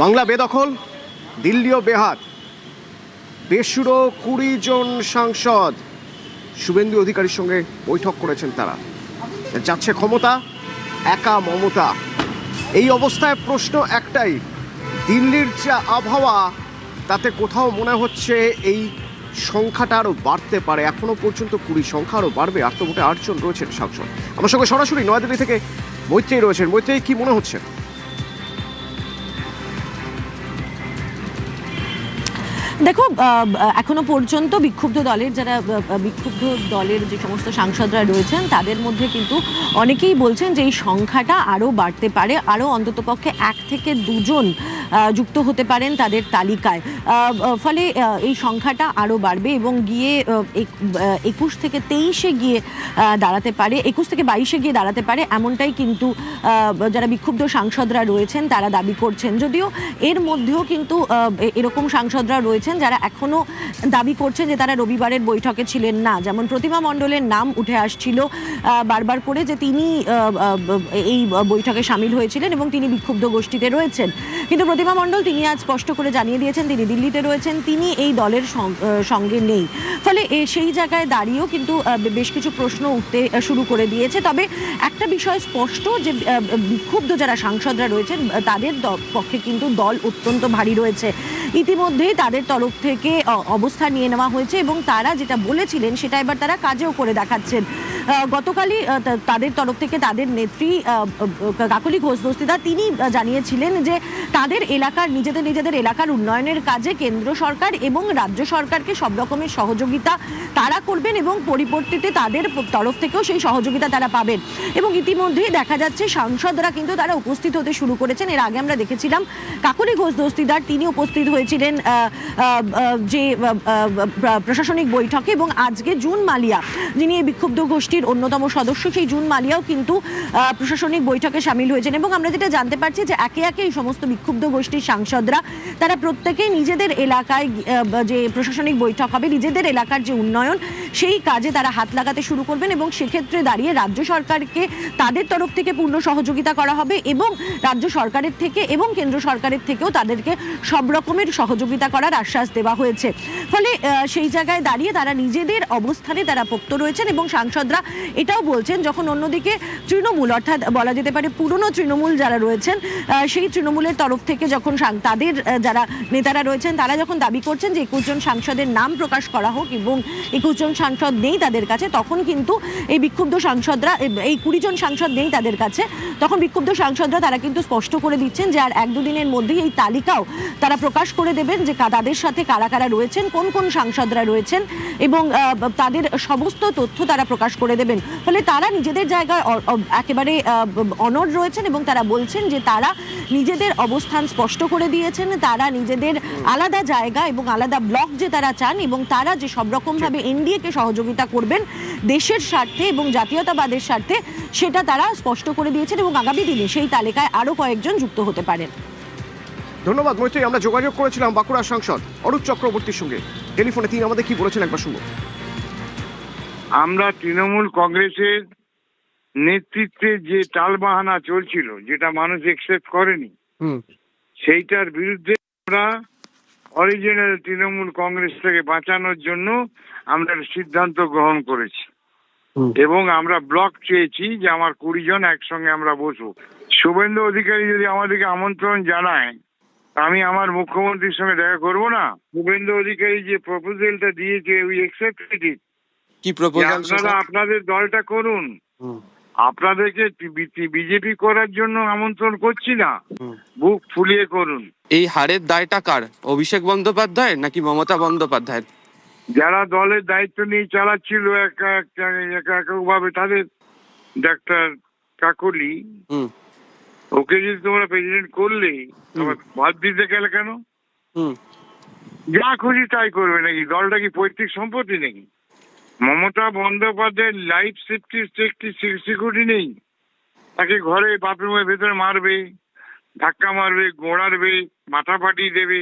বাংলা বেদখল, দিল্লিও বেহাত, বেসুরো 20 জন সাংসদ শুভেন্দু অধিকারীর সঙ্গে বৈঠক করেছেন তারা। যাচ্ছে ক্ষমতা, একা মমতা। এই অবস্থায় প্রশ্ন একটাই, দিল্লির যে আবহাওয়া তাতে কোথাও মনে হচ্ছে এই সংখ্যাটা আরও বাড়তে পারে। এখনো পর্যন্ত 20 সংখ্যা আরও বাড়বে। আত্মভোটে 8 জন রয়েছেন সাংসদ। আমার সঙ্গে সরাসরি নয়াদিল্লি থেকে মৈত্রেয়ী রয়েছেন। মৈত্রেয়ী, কি মনে হচ্ছে? দেখো, এখনো পর্যন্ত বিক্ষুব্ধ দলের যে সমস্ত সাংসদরা রয়েছেন তাদের মধ্যে কিন্তু অনেকেই বলছেন যে এই সংখ্যাটা আরও বাড়তে পারে, আরও অন্ততপক্ষে 1 থেকে 2 জন যুক্ত হতে পারেন তাদের তালিকায়। ফলে এই সংখ্যাটা আরও বাড়বে এবং গিয়ে 21 থেকে 23-এ গিয়ে দাঁড়াতে পারে, 21 থেকে 22-এ গিয়ে দাঁড়াতে পারে, এমনটাই কিন্তু যারা বিক্ষুব্ধ সাংসদরা রয়েছেন তারা দাবি করছেন। যদিও এর মধ্যেও কিন্তু এরকম সাংসদরা রয়েছেন যারা এখনো দাবি করছেন যে তারা রবিবারের বৈঠকে ছিলেন না। যেমন প্রতিমা মণ্ডলের নাম উঠে আসছিল বারবার করে যে তিনি এই বৈঠকে সামিল হয়েছিলেন এবং তিনি বিক্ষুব্ধ গোষ্ঠীতে রয়েছেন। কিন্তু প্রতিমা মণ্ডল তিনি আজ স্পষ্ট করে জানিয়ে দিয়েছেন তিনি দিল্লিতে রয়েছেন, তিনি এই দলের সঙ্গে নেই। ফলে সেই জায়গায় দাঁড়িয়েও কিন্তু বেশ কিছু প্রশ্ন উঠতে শুরু করে দিয়েছে। তবে একটা বিষয় স্পষ্ট যে বিক্ষুব্ধ যারা সাংসদরা রয়েছেন তাদের পক্ষে কিন্তু দল অত্যন্ত ভারী রয়েছে। ইতিমধ্যেই তাদের তরফ থেকে অবস্থান নিয়ে নেওয়া হয়েছে এবং তারা যেটা বলেছিলেন সেটা এবার তারা কাজেও করে দেখাচ্ছেন। গতকালই তাদের তরফ থেকে তাদের নেত্রী কাকলি ঘোষ দস্তিদার তিনি জানিয়েছিলেন যে তাদের এলাকার নিজেদের এলাকার উন্নয়নের কাজে কেন্দ্র সরকার এবং রাজ্য সরকারকে সব রকমের সহযোগিতা তারা করবেন এবং পরিবর্তিতে তাদের তরফ থেকেও সেই সহযোগিতা তারা পাবেন। এবং ইতিমধ্যেই দেখা যাচ্ছে সাংসদরা কিন্তু তারা উপস্থিত হতে শুরু করেছেন। এর আগে আমরা দেখেছিলাম কাকলি ঘোষ দস্তিদার তিনি উপস্থিত হয়েছিলেন যে প্রশাসনিক বৈঠকে, এবং আজকে জুন মালিয়া যিনি এই বিক্ষুব্ধ গোষ্ঠীর অন্যতম সদস্য, সেই জুন মালিয়াও কিন্তু প্রশাসনিক বৈঠকে সামিল হয়েছেন। এবং আমরা যেটা জানতে পারছি যে একে একে এই সমস্ত বিক্ষুব্ধ গোষ্ঠীর সাংসদরা তারা প্রত্যেকেই নিজেদের এলাকায় যে প্রশাসনিক বৈঠক হবে, নিজেদের এলাকার যে উন্নয়ন সেই কাজে তারা হাত লাগাতে শুরু করবেন এবং সেক্ষেত্রে দাঁড়িয়ে রাজ্য সরকারকে তাদের তরফ থেকে পূর্ণ সহযোগিতা করা হবে এবং রাজ্য সরকারের থেকে এবং কেন্দ্র সরকারের থেকেও তাদেরকে সব রকমের সহযোগিতা করার আশ্বাস দেওয়া হয়েছে। ফলে সেই জায়গায় দাঁড়িয়ে তারা নিজেদের অবস্থানে তারা পোক্ত রয়েছেন এবং সাংসদরা এটাও বলছেন যখন অন্যদিকে তৃণমূল অর্থাৎ বলা যেতে পারে পুরনো তৃণমূল যারা রয়েছেন সেই তৃণমূলের তরফ থেকে যখন তাদের যারা নেতারা রয়েছেন তারা যখন দাবি করছেন যে 21 জন সাংসদের নাম প্রকাশ করা হোক এবং 21 জন সাংসদ নেই তাদের কাছে, তখন কিন্তু এই বিক্ষুব্ধ সাংসদরা এই 20 জন সাংসদ নেই তাদের কাছে, তখন বিক্ষুব্ধ সাংসদরা তারা কিন্তু স্পষ্ট করে দিচ্ছেন যে আর 1-2 দিনের মধ্যেই এই তালিকাও তারা প্রকাশ করে দেবেন যে তাদের সাথে কারা কারা রয়েছেন, কোন কোন সাংসদরা রয়েছেন এবং তাদের সমস্ত তথ্য তারা প্রকাশ করে দেবেন। ফলে তারা নিজেদের জায়গায় একেবারে অনড় রয়েছেন এবং তারা বলছেন যে তারা নিজেদের অবস্থান স্পষ্ট করে দিয়েছেন, তারা নিজেদের আলাদা জায়গা এবং আলাদা ব্লক যে তারা চান এবং তারা যে সব রকমভাবে এনডিএকে সহযোগিতা করবেন দেশের স্বার্থে এবং জাতীয়তাবাদের স্বার্থে সেটা তারা স্পষ্ট করে দিয়েছেন এবং আগামী দিনে সেই তালিকায় আরও কয়েকজন যুক্ত হতে পারেন। ধন্যবাদ মৈত্রী। আমরা যোগাযোগ করেছিলাম বাঁকুড়ার সাংসদ অরূপ চক্রবর্তীর সঙ্গে টেলিফোনে। তিনি আমাদের কি বলেছেন একবার শুনুন। আমরা তৃণমূল কংগ্রেসের নেতৃত্বে যে টালবাহানা চলছিল, যেটা মানুষ একসেপ্ট করেনি, সেইটার বিরুদ্ধে আমরা অরিজিনাল তৃণমূল কংগ্রেস থেকে বাঁচানোর জন্য আমরা সিদ্ধান্ত গ্রহণ করেছি এবং আমরা ব্লক চেয়েছি যে আমার 20 জন একসঙ্গে আমরা বসবো। শুভেন্দু অধিকারী যদি আমাদেরকে আমন্ত্রণ জানায়, আমি আমার মুখ্যমন্ত্রীর সঙ্গে দেখা করব না? শুভেন্দু অধিকারী যে প্রপোজালটা দিয়েছে উই অ্যাকসেপ্টেড ইট। কি প্রপোজাল? আপনারা আপনাদের দলটা করুন, আপনাদেরকে বিজেপি করার জন্য আমন্ত্রণ করছি না, বুক ফুলিয়ে করুন। এই হারের দায়টা কার? অভিষেক বন্দ্যোপাধ্যায় নাকি মমতা বন্দ্যোপাধ্যায়? যারা দলের দায়িত্ব নিয়ে চালাচ্ছিল এককভাবে তাদের, ডাক্তার কাকলি, ওকে যদি তোমরা প্রেসিডেন্ট করলে বাদ দিতে গেলে কেন? যা খুশি তাই করবে নাকি? দলটা কি পৈতৃক সম্পত্তি নাকি? মমতা বন্দ্যোপাধ্যায়ের লাইফ সেফটি সিকিউরিটি নেই। তাকে ঘরে বাথরুমের ভেতরে মারবে, ধাক্কা মারবে, গোড়ারবে, মাথা ফাটিয়ে দেবে,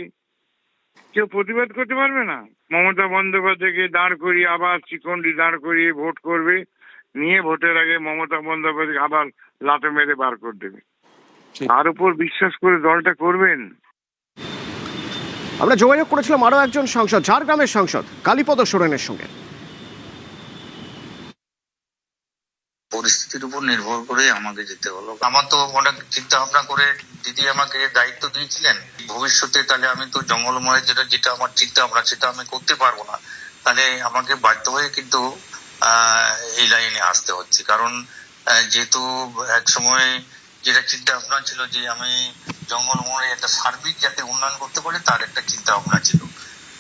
কেউ প্রতিবাদ করতে পারবে না? মমতা বন্দ্যোপাধ্যায়কে দাঁড় করিয়ে আবার শিখণ্ডী দাঁড় করিয়ে ভোট করবে, নিয়ে ভোটের আগে মমতা বন্দ্যোপাধ্যায় আবার লাথে মেরে বার করে দেবে। তার উপর বিশ্বাস করে দলটা করবেন? আমরা যোগাযোগ করেছিলাম আরো একজন সাংসদ, ঝাড়গ্রামের সাংসদ কালীপদ সোরেনের সঙ্গে। পরিস্থিতির উপর নির্ভর করে আমাকে যেতে হলো। আমার তো অনেক চিন্তা ভাবনা করে দিদি আমাকে দায়িত্ব দিয়েছিলেন ভবিষ্যতে, তাহলে আমি তো জঙ্গলময় যেটা আমার চিন্তা ভাবনা সেটা আমি করতে পারবো না, তাহলে আমাকে বাধ্য হয়ে কিন্তু এই লাইনে আসতে হচ্ছে। কারণ যেহেতু এক সময় যেটা চিন্তা ভাবনা ছিল যে আমি জঙ্গলময় একটা সার্বিক যাতে উন্নয়ন করতে পারি তার একটা চিন্তা ভাবনা ছিল,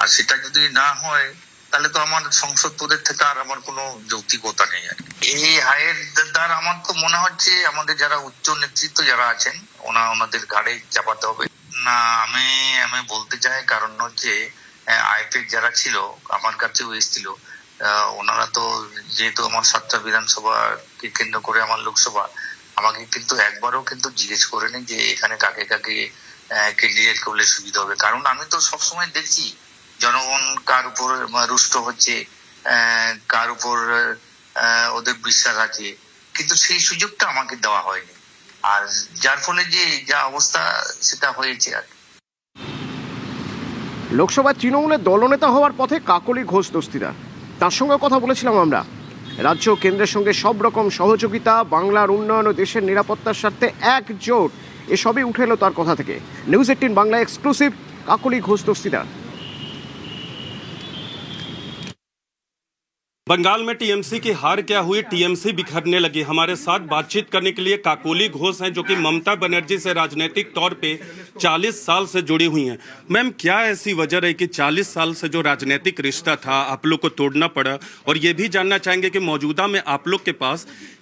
আর সেটা যদি না হয় তাহলে তো আমার সংসদ পদের থেকে আর আমার কোনো যৌক্তিকতা নেই। আর এই হায়ের দ্বারা আমার তো মনে হচ্ছে আমাদের যারা উচ্চ নেতৃত্ব যারা আছেন ওনাদের ঘাড়ে চাপাতে হবে না। আমি বলতে চাই, কারণ হচ্ছে আইপিএফ যারা ছিল আমার কাছেও এসেছিল, ওনারা তো যেহেতু আমার 7টা বিধানসভাকে কেন্দ্র করে আমার লোকসভা, আমাকে কিন্তু একবারও কিন্তু জিজ্ঞেস করেনি যে এখানে কাকে কাকে ক্যান্ডিডেট করলে সুবিধা হবে। কারণ আমি তো সবসময় দেখছি জনগণ কার উপর রুষ্ট হচ্ছে, কার উপর ওদের বিশ্বাস আছে, কিন্তু সেই সুযোগটা আমাকে দেওয়া হয়নি, আর যার ফলে যে যা অবস্থা সেটা হয়েছে। আর লোকসভায় তৃণমূলের দলনেতা হওয়ার পথে কাকলি ঘোষ দস্তিদার, তার সঙ্গে কথা বলেছিলাম আমরা। রাজ্য কেন্দ্রের সঙ্গে সব রকম সহযোগিতা, বাংলার উন্নয়ন ও দেশের নিরাপত্তার স্বার্থে একজোট, এসবই উঠে এলো তার কথা থেকে। News 18 Bangla exclusive, Kakoli Ghosh Dastidar. बंगाल में टीएमसी की हार क्या हुई, टीएमसी बिखरने लगी। हमारे साथ बातचीत करने के लिए काकोली घोष हैं जो कि ममता बनर्जी से राजनीतिक तौर पे 40 साल से जुड़ी हुई हैं। मैम, क्या ऐसी वजह रही कि 40 साल से जो राजनीतिक रिश्ता था आप लोग को तोड़ना पड़ा? और ये भी जानना चाहेंगे कि मौजूदा में आप लोग के पास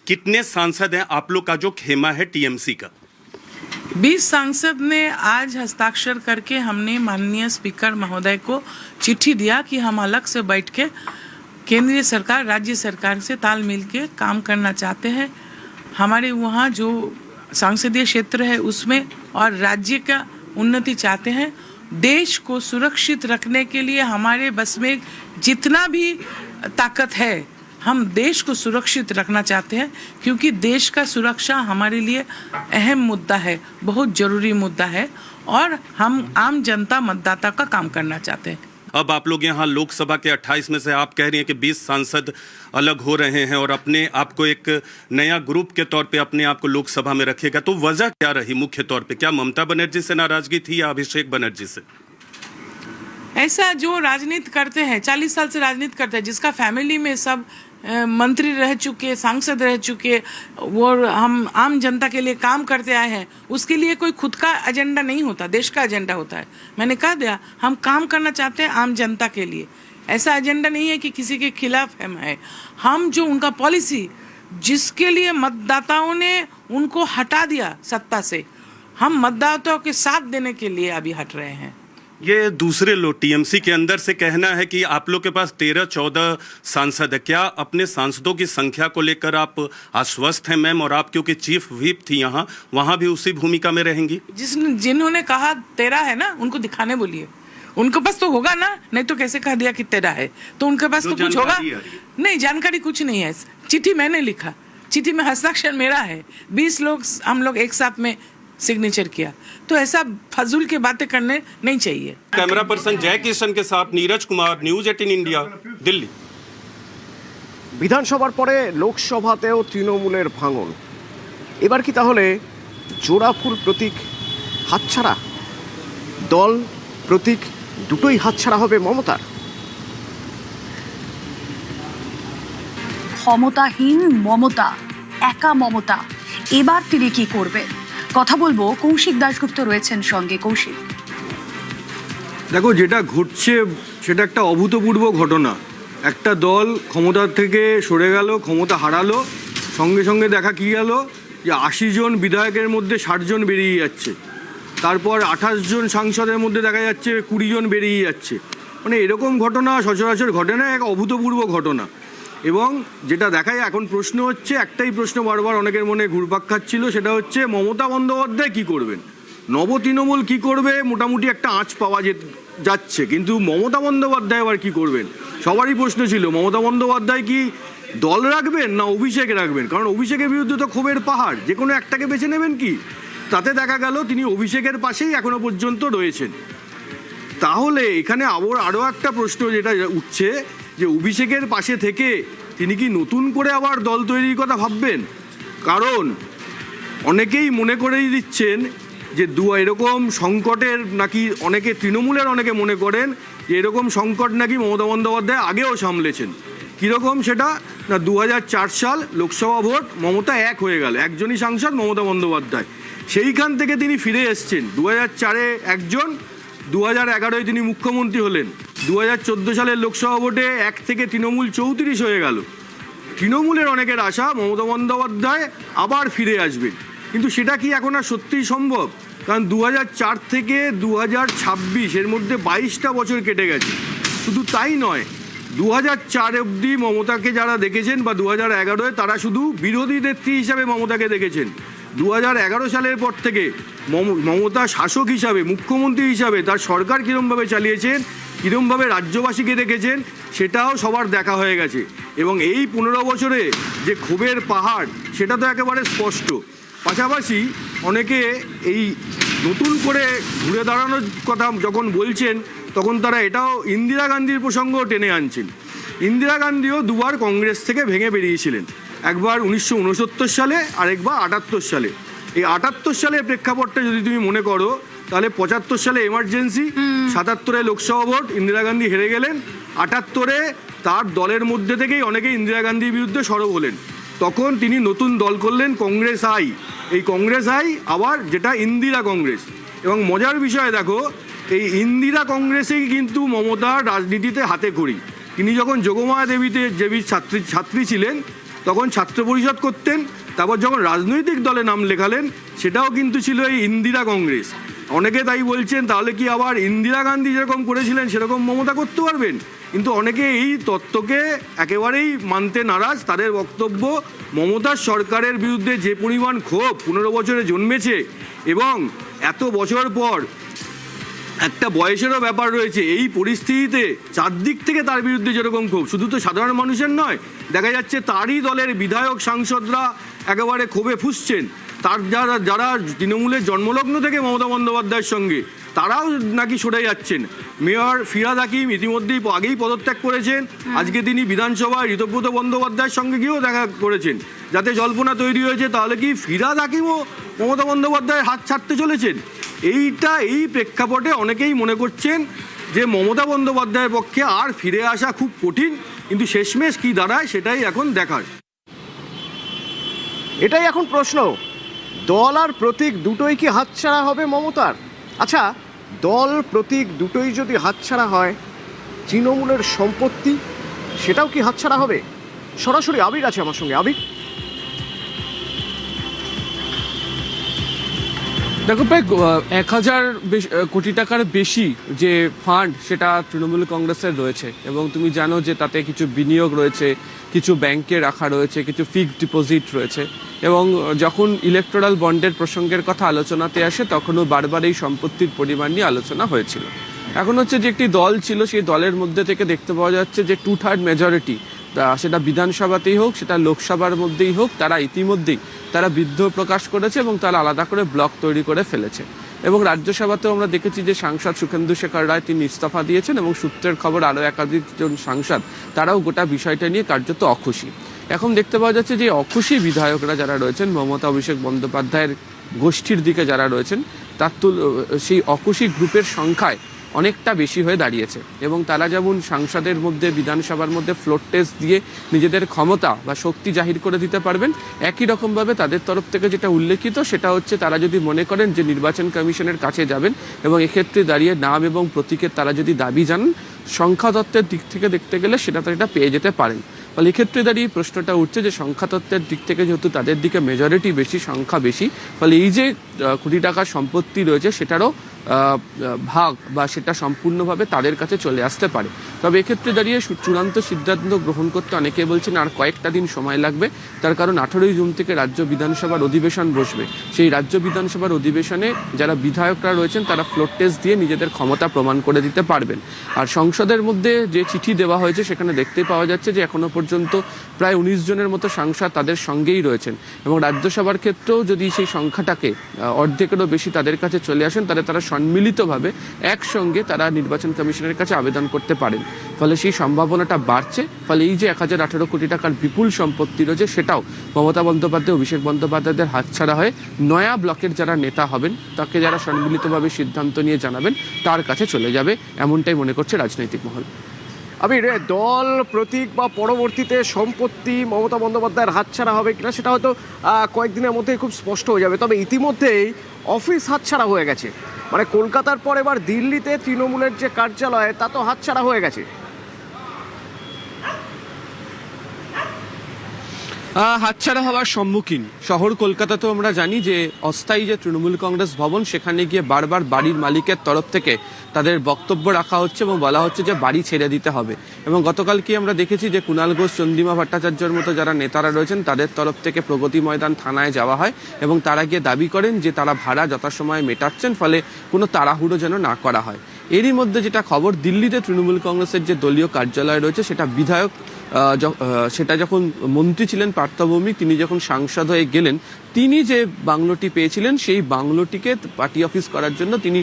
कितने सांसद हैं, आप लोग का जो खेमा है टीएमसी का? 20 सांसद ने आज हस्ताक्षर करके हमने माननीय स्पीकर महोदय को चिट्ठी दिया कि हम अलग से बैठ के केंद्रीय सरकार राज्य सरकार से तालमेल के काम करना चाहते हैं। हमारे वहाँ जो संसदीय क्षेत्र है उसमें और राज्य का उन्नति चाहते हैं। देश को सुरक्षित रखने के लिए हमारे बस में जितना भी ताकत है हम देश को सुरक्षित रखना चाहते हैं, क्योंकि देश का सुरक्षा हमारे लिए अहम मुद्दा है, बहुत ज़रूरी मुद्दा है, और हम आम जनता मतदाता का काम करना चाहते हैं। अब आप लोग यहाँ लोकसभा के 28 में से आप कह रही हैं कि 20 सांसद अलग हो रहे हैं और अपने आप को एक नया ग्रुप के तौर पे अपने आप को लोकसभा में रखेगा, तो वजह क्या रही मुख्य तौर पे? क्या ममता बनर्जी से नाराजगी थी या अभिषेक बनर्जी से? ऐसा जो राजनीति करते हैं 40 साल से राजनीति करते हैं, जिसका फैमिली में सब मंत्री रह चुके, सांसद रह चुके, वो हम आम जनता के लिए काम करते आए हैं, उसके लिए कोई खुद का एजेंडा नहीं होता, देश का एजेंडा होता है। मैंने कह दिया हम काम करना चाहते हैं आम जनता के लिए, ऐसा एजेंडा नहीं है कि किसी के खिलाफ हम जो उनका पॉलिसी जिसके लिए मतदाताओं ने उनको हटा दिया सत्ता से, हम मतदाताओं के साथ देने के लिए अभी हट रहे हैं। ये दूसरे लोग टीएमसी के अंदर से कहना है कि आप लोग के पास 13-14 सांसद है, क्या अपने सांसदों की संख्या को लेकर आप आश्वस्त हैं मैम? और आप क्योंकि चीफ व्हिप थी यहाँ, वहाँ भी उसी भूमिका में रहेंगी? जिन्होंने कहा 13 है ना, उनको दिखाने बोलिए, उनके पास तो होगा ना, नहीं तो कैसे कह दिया कि 13 है, तो उनके पास तो कुछ होगा नहीं। जानकारी कुछ नहीं है, चिट्ठी मैंने लिखा, चिट्ठी में हस्ताक्षर मेरा है, 20 लोग हम लोग एक साथ में सिग्नेचर किया, तो ऐसा फजूल की बातें करने नहीं चाहिए। कैमरा पर्सन जय किशन के साथ नीरज कुमार, न्यूज 18 इंडिया, दिल्ली। বিধানসভার পরে লোকসভাতেও তৃণমূলের ভাঙন, এবার কি তাহলে জোড়াফুল প্রতীক হাতছাড়া? দল প্রতীক দুটোই হাতছাড়া হবে মমতার? ক্ষমতাহীন মমতা, একা মমতা, এবার তিনি কি করবেন? কথা বলবো, কৌশিক দাশগুপ্ত রয়েছেন সঙ্গে। কৌশিক, দেখো, যেটা ঘটছে সেটা একটা অভূতপূর্ব ঘটনা। একটা দল ক্ষমতা থেকে সরে গেল, ক্ষমতা হারালো, সঙ্গে সঙ্গে দেখা কি গেল যে 80 জন বিধায়কের মধ্যে 60 জন বেরিয়ে যাচ্ছে, তারপর 28 জন সাংসদের মধ্যে দেখা যাচ্ছে 20 জন বেরিয়ে যাচ্ছে। মানে এরকম ঘটনা সচরাচর ঘটে না, এক অভূতপূর্ব ঘটনা। এবং যেটা দেখায় এখন প্রশ্ন হচ্ছে, একটাই প্রশ্ন বারবার অনেকের মনে ঘুরপাক খাচ্ছিল, সেটা হচ্ছে মমতা বন্দ্যোপাধ্যায় কী করবেন, নব তৃণমূল কী করবে, মোটামুটি একটা আঁচ পাওয়া যাচ্ছে, কিন্তু মমতা বন্দ্যোপাধ্যায় আবার কী করবেন সবারই প্রশ্ন ছিল। মমতা বন্দ্যোপাধ্যায় কি দল রাখবেন না অভিষেক রাখবেন? কারণ অভিষেকের বিরুদ্ধে তো ক্ষোভের পাহাড়, যে কোনো একটাকে বেছে নেবেন কি? তাতে দেখা গেল তিনি অভিষেকের পাশেই এখনো পর্যন্ত রয়েছেন। তাহলে এখানে আরও একটা প্রশ্ন যেটা উঠছে যে অভিষেকের পাশে থেকে তিনি কি নতুন করে আবার দল তৈরির কথা ভাববেন? কারণ অনেকেই মনে করেই দিচ্ছেন যে এরকম সংকটের নাকি তৃণমূলের অনেকে মনে করেন যে এরকম সংকট নাকি মমতা বন্দ্যোপাধ্যায় আগেও সামলেছেন। কীরকম সেটা না, 2004 সাল লোকসভা ভোট মমতা এক হয়ে গেল, একজনই সাংসদ মমতা বন্দ্যোপাধ্যায়, সেইখান থেকে তিনি ফিরে এসছেন। 2004-এ একজন, 2011-এ তিনি মুখ্যমন্ত্রী হলেন, 2014 সালের লোকসভা ভোটে 1 থেকে তৃণমূল 34 হয়ে গেল। তৃণমূলের অনেকের আশা মমতা বন্দ্যোপাধ্যায় আবার ফিরে আসবেন, কিন্তু সেটা কি এখন আর সত্যিই সম্ভব? কারণ 2004 থেকে 2026 এর মধ্যে 22টা বছর কেটে গেছে। শুধু তাই নয়, 2004 অবধি মমতাকে যারা দেখেছেন বা 2011-এ তারা শুধু বিরোধী নেত্রী হিসাবে মমতাকে দেখেছেন। 2011 সালের পর থেকে মমতা শাসক হিসাবে, মুখ্যমন্ত্রী হিসাবে তার সরকার কীরমভাবে চালিয়েছেন, কীরমভাবে রাজ্যবাসীকে দেখেছেন, সেটাও সবার দেখা হয়ে গেছে। এবং এই 15 বছরে যে ক্ষোভের পাহাড়, সেটা তো একেবারে স্পষ্ট। পাশাপাশি অনেকে এই নতুন করে ঘুরে দাঁড়ানোর কথা যখন বলছেন, তখন তারা এটাও ইন্দিরা গান্ধীর প্রসঙ্গও টেনে আনছেন। ইন্দিরা গান্ধীও দুবার কংগ্রেস থেকে ভেঙে বেরিয়েছিলেন, একবার 1969 সালে, আরেকবার 78 সালে। এই 78 সালের প্রেক্ষাপটটা যদি তুমি মনে করো, তাহলে 75 সালে এমার্জেন্সি, 77-এ লোকসভা ভোট, ইন্দিরা গান্ধী হেরে গেলেন। 78-এ তার দলের মধ্যে থেকেই অনেকে ইন্দিরা গান্ধীর বিরুদ্ধে সরব হলেন। তখন তিনি নতুন দল করলেন কংগ্রেস আই। এই কংগ্রেস আই আবার যেটা ইন্দিরা কংগ্রেস। এবং মজার বিষয় দেখো, এই ইন্দিরা কংগ্রেসেই কিন্তু মমতার রাজনীতিতে হাতে খড়ি। তিনি যখন যোগমায়া দেবীর ছাত্রী ছিলেন, তখন ছাত্র পরিষদ করতেন। তারপর যখন রাজনৈতিক দলে নাম লেখালেন, সেটাও কিন্তু ছিল এই ইন্দিরা কংগ্রেস। অনেকে তাই বলছেন, তাহলে কি আবার ইন্দিরা গান্ধী যেরকম করেছিলেন সেরকম মমতা করতে পারবেন? কিন্তু অনেকে এই তত্ত্বকে একেবারেই মানতে নারাজ। তাদের বক্তব্য, মমতার সরকারের বিরুদ্ধে যে পরিমাণ ক্ষোভ 15 বছরে জন্মেছে, এবং এত বছর পর একটা বয়সেরও ব্যাপার রয়েছে, এই পরিস্থিতিতে চারদিক থেকে তার বিরুদ্ধে যেরকম ক্ষোভ, শুধু তো সাধারণ মানুষের নয়, দেখা যাচ্ছে তারই দলের বিধায়ক সাংসদরা একেবারে ক্ষোভে ফুঁসছেন। তার যারা তৃণমূলের জন্মলগ্ন থেকে মমতা বন্দ্যোপাধ্যায়ের সঙ্গে, তারাও নাকি সরে যাচ্ছেন। মেয়র ফিরহাদ হাকিম ইতিমধ্যেই আগেই পদত্যাগ করেছেন। আজকে তিনি বিধানসভায় ঋতব্রত বন্দ্যোপাধ্যায়ের সঙ্গে গিয়েও দেখা করেছেন, যাতে জল্পনা তৈরি হয়েছে তাহলে কি ফিরহাদ হাকিমও মমতা বন্দ্যোপাধ্যায়ের হাত ছাড়তে চলেছেন। এই প্রেক্ষাপটে অনেকেই মনে করছেন যে মমতা বন্দ্যোপাধ্যায়ের পক্ষে আর ফিরে আসা খুব কঠিন, কিন্তু শেষমেশ কি দাঁড়ায় সেটাই এখন দেখার। এটাই এখন প্রশ্ন, দল আর প্রতীক দুটোই কি হাতছাড়া হবে মমতার? আচ্ছা, দল প্রতীক দুটোই যদি হাতছাড়া হয়, তৃণমূলের সম্পত্তি সেটাও কি হাতছাড়া হবে? সরাসরি আবির আছে আমার সঙ্গে। আবির, দেখো, প্রায় 1000 কোটি টাকার বেশি যে ফান্ড, সেটা তৃণমূল কংগ্রেসের রয়েছে। এবং তুমি জানো যে তাতে কিছু বিনিয়োগ রয়েছে, কিছু ব্যাংকে রাখা রয়েছে, কিছু ফিক্সড ডিপোজিট রয়েছে। এবং যখন ইলেকটোরাল বন্ডের প্রসঙ্গের কথা আলোচনাতে আসে, তখনও বারবার এই সম্পত্তির পরিমাণ নিয়ে আলোচনা হয়েছিল। এখন হচ্ছে যে একটি দল ছিল, সেই দলের মধ্যে থেকে দেখতে পাওয়া যাচ্ছে যে 2/3 মেজরিটি, সেটা বিধানসভাতেই হোক, সেটা লোকসভার মধ্যেই হোক, তারা ইতিমধ্যেই তারা বিদ্রোহ প্রকাশ করেছে এবং তারা আলাদা করে ব্লক তৈরি করে ফেলেছে। এবং রাজ্যসভাতেও আমরা দেখেছি যে সাংসদ সুখেন্দু শেখর রায় তিনি ইস্তফা দিয়েছেন, এবং সূত্রের খবর আরও একাধিকজন সাংসদ তারাও গোটা বিষয়টা নিয়ে কার্যত অখুশি। এখন দেখতে পাওয়া যাচ্ছে যে অখুশি বিধায়করা যারা রয়েছেন, মমতা অভিষেক বন্দ্যোপাধ্যায়ের গোষ্ঠীর দিকে যারা রয়েছেন, তার সেই অখুশি গ্রুপের সংখ্যায় অনেকটা বেশি হয়ে দাঁড়িয়েছে। এবং তারা যেমন সাংসদের মধ্যে, বিধানসভার মধ্যে ফ্লোর টেস্ট দিয়ে নিজেদের ক্ষমতা বা শক্তি জাহির করে দিতে পারবেন, একই রকমভাবে তাদের তরফ থেকে যেটা উল্লেখিত সেটা হচ্ছে, তারা যদি মনে করেন যে নির্বাচন কমিশনের কাছে যাবেন এবং এক্ষেত্রে দাঁড়িয়ে নাম এবং প্রতীকের তারা যদি দাবি জানান, সংখ্যাতত্ত্বের দিক থেকে দেখতে গেলে সেটা পেয়ে যেতে পারেন। ফলে এক্ষেত্রে দাঁড়িয়ে প্রশ্নটা উঠছে যে সংখ্যাতত্ত্বের দিক থেকে যেহেতু তাদের দিকে মেজরিটি বেশি, সংখ্যা বেশি, ফলে এই যে কোটি টাকার সম্পত্তি রয়েছে সেটারও ভাগ বা সেটা সম্পূর্ণভাবে তাদের কাছে চলে আসতে পারে। তবে এক্ষেত্রে দাঁড়িয়ে চূড়ান্ত সিদ্ধান্ত গ্রহণ করতে অনেকে বলছেন আর কয়েকটা দিন সময় লাগবে। তার কারণ 18ই জুন থেকে রাজ্য বিধানসভার অধিবেশন বসবে। সেই রাজ্য বিধানসভার অধিবেশনে যারা বিধায়করা রয়েছেন তারা ফ্লোর টেস্ট দিয়ে নিজেদের ক্ষমতা প্রমাণ করে দিতে পারবেন। আর সংসদের মধ্যে যে চিঠি দেওয়া হয়েছে সেখানে দেখতে পাওয়া যাচ্ছে যে এখনো পর্যন্ত প্রায় 19 জনের মতো সাংসদ তাদের সঙ্গেই রয়েছেন। এবং রাজ্যসভার ক্ষেত্রেও যদি সেই সংখ্যাটাকে অর্ধেকেরও বেশি তাদের কাছে চলে আসেন, তাহলে তারা সম্মিলিতভাবে একসঙ্গে তারা নির্বাচন কমিশনের কাছে আবেদন করতে পারেন। ফলে সেই সম্ভাবনাটা বাড়ছে। ফলে এই যে 1018 কোটি টাকার বিপুল সম্পত্তি রয়েছে সেটাও মমতা বন্দ্যোপাধ্যায়, অভিষেক বন্দ্যোপাধ্যায়দের হাতছাড়া হয়ে নয়া ব্লকের যারা নেতা হবেন, তাকে যারা সম্মিলিতভাবে সিদ্ধান্ত নিয়ে জানাবেন, তার কাছে চলে যাবে, এমনটাই মনে করছে রাজনৈতিক মহল। আবির, দল প্রতীক বা পরবর্তীতে সম্পত্তি মমতা বন্দ্যোপাধ্যায়ের হাতছাড়া হবে কিনা সেটা হয়তো কয়েকদিনের মধ্যেই খুব স্পষ্ট হয়ে যাবে। তবে ইতিমধ্যেই অফিস হাতছাড়া হয়ে গেছে, মানে কলকাতার পর এবার দিল্লিতে তৃণমূলের যে কার্যালয় তা তো হাতছাড়া হয়ে গেছে। হাতছাড়া হওয়ার সম্মুখীন শহর কলকাতাতেও আমরা জানি যে অস্থায়ী যে তৃণমূল কংগ্রেস ভবন, সেখানে গিয়ে বারবার বাড়ির মালিকের তরফ থেকে তাদের বক্তব্য রাখা হচ্ছে এবং বলা হচ্ছে যে বাড়ি ছেড়ে দিতে হবে। এবং গতকালকে আমরা দেখেছি যে কুণাল ঘোষ, চন্দ্রিমা ভট্টাচার্যের মতো যারা নেতারা রয়েছেন তাদের তরফ থেকে প্রগতি ময়দান থানায় যাওয়া হয় এবং তারা গিয়ে দাবি করেন যে তারা ভাড়া যথাসময়ে মেটাচ্ছেন, ফলে কোনো তাড়াহুড়ো যেন না করা হয়। এরই মধ্যে যেটা খবর, দিল্লিতে তৃণমূল কংগ্রেসের যে দলীয় কার্যালয় রয়েছে সেটা বিধায়ক সেটা যখন মন্ত্রী ছিলেন পার্থ ভৌমিক, তিনি যখন সাংসদ হয়ে গেলেন, তিনি যে বাংলোটি পেয়েছিলেন সেই বাংলোটিকে পার্টি অফিস করার জন্য তিনি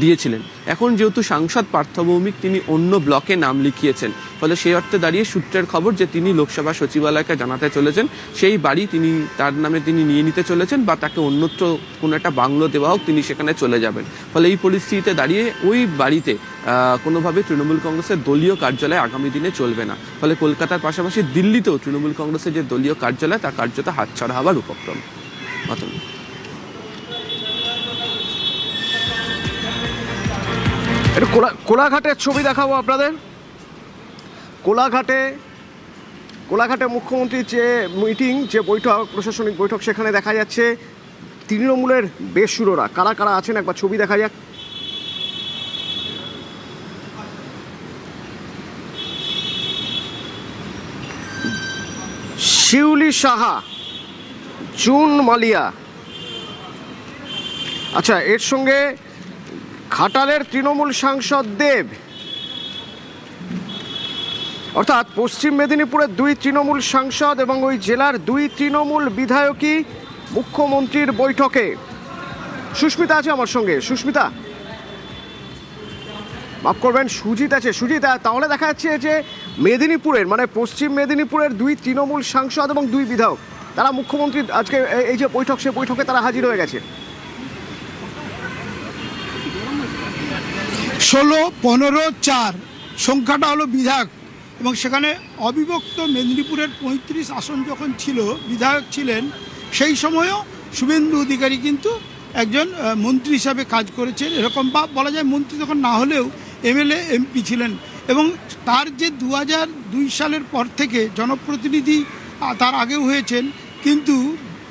দিয়েছিলেন। এখন যেহেতু সাংসদ পার্থ ভৌমিক তিনি অন্য ব্লকে নাম লিখিয়েছেন, ফলে সেই অর্থে দাঁড়িয়ে সূত্রের খবর যে তিনি লোকসভা সচিবালয়কে জানাতে চলেছেন সেই বাড়ি তিনি তার নামে তিনি নিয়ে নিতে চলেছেন বা তাকে অন্যত্র কোনো একটা বাংলো দেওয়া হোক, তিনি সেখানে চলে যাবেন। ফলে এই পরিস্থিতিতে দাঁড়িয়ে ওই বাড়িতে কোনোভাবে তৃণমূল কংগ্রেসের দলীয় কার্যালয় আগামী দিনে চলবে না। ফলে কলকাতার পাশাপাশি দিল্লিতেও তৃণমূল কংগ্রেসের যে দলীয় কার্যালয় তা কার্যত হাতছাড়া হওয়ার উপক্রম। কোলাঘাটের ছবি দেখাবো আপনাদের। কোলাঘাটে মুখ্যমন্ত্রীর যে মিটিং, যে বৈঠক, প্রশাসনিক বৈঠক, সেখানে দেখা যাচ্ছে তৃণমূলের বেসুরোরা কারা কারা আছেন একবার ছবি দেখা যাক। শিউলি সাহা, জুন মালিয়া, আচ্ছা, এর সঙ্গে ঘাটালের তৃণমূল সাংসদ দেব, অর্থাৎ পশ্চিম মেদিনীপুরের 2 তৃণমূল সাংসদ এবং ওই জেলার 2 তৃণমূল বিধায়কই মুখ্যমন্ত্রীর বৈঠকে। সুস্মিতা আছে আমার সঙ্গে। সুস্মিতা, মাফ করবেন, সুজিত আছে। সুজিতা, তাহলে দেখা যাচ্ছে যে মেদিনীপুরের, মানে পশ্চিম মেদিনীপুরের 2 তৃণমূল সাংসদ এবং 2 বিধায়ক তারা মুখ্যমন্ত্রীর আজকে এই যে বৈঠক, সে বৈঠকে তারা হাজির হয়ে গেছে। 16, 15, 4 সংখ্যাটা হলো বিধায়ক, এবং সেখানে অবিভক্ত মেদিনীপুরের 35 আসন যখন ছিল, বিধায়ক ছিলেন, সেই সময়ও শুভেন্দু অধিকারী কিন্তু একজন মন্ত্রী হিসাবে কাজ করেছেন। এরকম বা বলা যায় মন্ত্রী তখন না হলেও এমএলএ এমপি ছিলেন। এবং তার যে 2002 সালের পর থেকে জনপ্রতিনিধি তার আগেও হয়েছেন, কিন্তু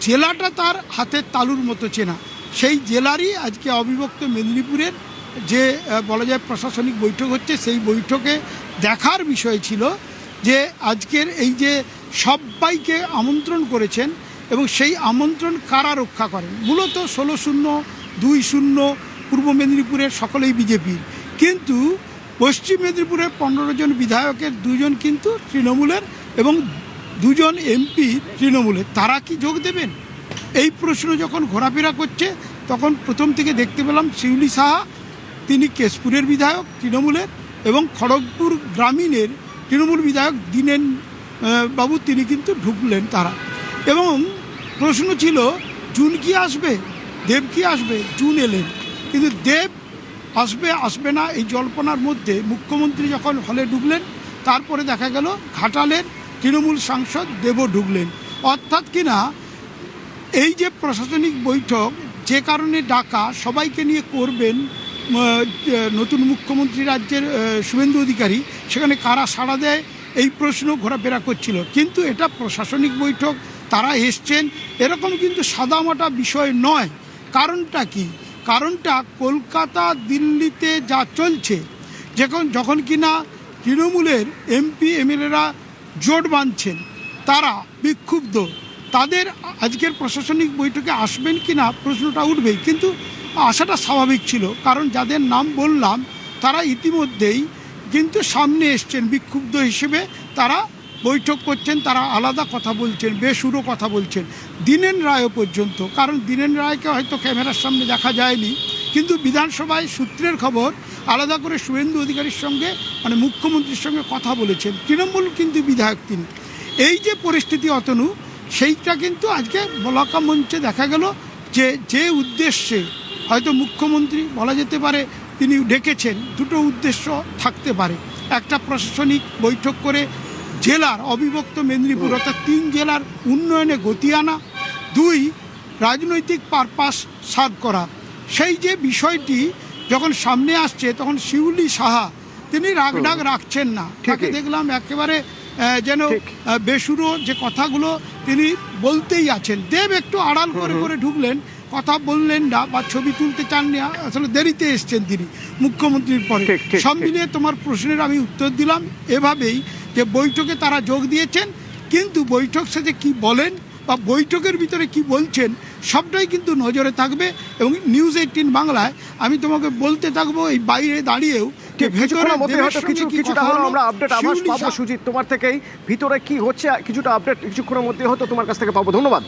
জেলাটা তার হাতের তালুর মতো চেনা। সেই জেলারই আজকে অবিভক্ত মেদিনীপুরের যে বলা যায় প্রশাসনিক বৈঠক হচ্ছে, সেই বৈঠকে দেখার বিষয় ছিল যে আজকের এই যে সবাইকে আমন্ত্রণ করেছেন এবং সেই আমন্ত্রণ কারা রক্ষা করেন। মূলত 16-0, 2-0 পূর্ব মেদিনীপুরের সকলেই বিজেপির, কিন্তু পশ্চিম মেদিনীপুরের 15 জন বিধায়কের 2 জন কিন্তু তৃণমূলের এবং 2 জন এমপি তৃণমূলের। তারা কি যোগ দেবেন? এই প্রশ্ন যখন ঘোরাফেরা করছে তখন প্রথম থেকে দেখতে পেলাম শিউলি সাহা, তিনি কেশপুরের বিধায়ক তৃণমূলের, এবং খড়গপুর গ্রামীণের তৃণমূল বিধায়ক দীনেন বাবু, তিনি কিন্তু ঢুকলেন তারা। এবং প্রশ্ন ছিল জুন কি আসবে, দেব কি আসবে? জুন এলেন, কিন্তু দেব আসবে না এই জল্পনার মধ্যে মুখ্যমন্ত্রী যখন হলে ঢুকলেন, তারপরে দেখা গেল ঘাটালের তৃণমূল সাংসদ দেবও ঢুকলেন। অর্থাৎ কিনা এই যে প্রশাসনিক বৈঠক যে কারণে ডাকা, সবাইকে নিয়ে করবেন নতুন মুখ্যমন্ত্রী রাজ্যের শুভেন্দু অধিকারী, সেখানে কারা সাড়া দেয় এই প্রশ্ন ঘোরাফেরা করছিল। কিন্তু এটা প্রশাসনিক বৈঠক, তারা এসছেন, এরকম কিন্তু সাদামাটা বিষয় নয়। কারণটা কি? কারণটা কলকাতা দিল্লিতে যা চলছে, যখন কিনা তৃণমূলের এমপি এমএলএরা জোট বাঁধছেন, তারা বিক্ষুব্ধ, তাদের আজকের প্রশাসনিক বৈঠকে আসবেন কি না প্রশ্নটা উঠবেই। কিন্তু আসাটা স্বাভাবিক ছিল, কারণ যাদের নাম বললাম তারা ইতিমধ্যেই কিন্তু সামনে এসছেন বিক্ষুব্ধ হিসেবে, তারা বৈঠক করছেন, তারা আলাদা কথা বলছেন, বেসুরো কথা বলছেন। দীনেন রায়ও পর্যন্ত, কারণ দীনেন রায়কে হয়তো ক্যামেরার সামনে দেখা যায়নি, কিন্তু বিধানসভায় সূত্রের খবর আলাদা করে শুভেন্দু অধিকারীর সঙ্গে মানে মুখ্যমন্ত্রীর সঙ্গে কথা বলেছেন, তৃণমূল কিন্তু বিধায়ক তিনি। এই যে পরিস্থিতি অতনু, সেইটা কিন্তু আজকে বলাকা মঞ্চে দেখা গেল যে উদ্দেশ্যে হয়তো মুখ্যমন্ত্রী বলা যেতে পারে তিনি ডেকেছেন, দুটো উদ্দেশ্য থাকতে পারে। একটা প্রশাসনিক বৈঠক করে জেলার অবিভক্ত মেদিনীপুর অর্থাৎ 3 জেলার উন্নয়নে গতি আনা, 2 রাজনৈতিক পারপাস সার্ভ করা। সেই যে বিষয়টি যখন সামনে আসছে তখন শিউলি সাহা তিনি রাগঢাক রাখছেন না, তাকে দেখলাম একেবারে যেন বেসুরো যে কথাগুলো তিনি বলতেই আছেন। দেব একটু আড়াল করে করে ঢুকলেন, কথা বললেন না বা ছবি তুলতে চাননি, আসলে দেরিতে এসছেন তিনি মুখ্যমন্ত্রীর পরে। সব মিলিয়ে তোমার প্রশ্নের আমি উত্তর দিলাম এভাবেই যে বৈঠকে তারা যোগ দিয়েছেন, কিন্তু বৈঠক শেষে কি বলেন বা বৈঠকের ভিতরে কি বলছেন সবটাই কিন্তু নজরে থাকবে। এবং নিউজ 18 বাংলায় আমি তোমাকে বলতে থাকবো এই বাইরে দাঁড়িয়েও যে ভেতরে কিছুটা হলো আমরা আপডেট আভাস পাবো। সুজিত, তোমার থেকেই ভিতরে কি হচ্ছে কিছুটা আপডেট কিছুক্ষণের মধ্যে হয়তো তোমার কাছ থেকে পাবো। ধন্যবাদ।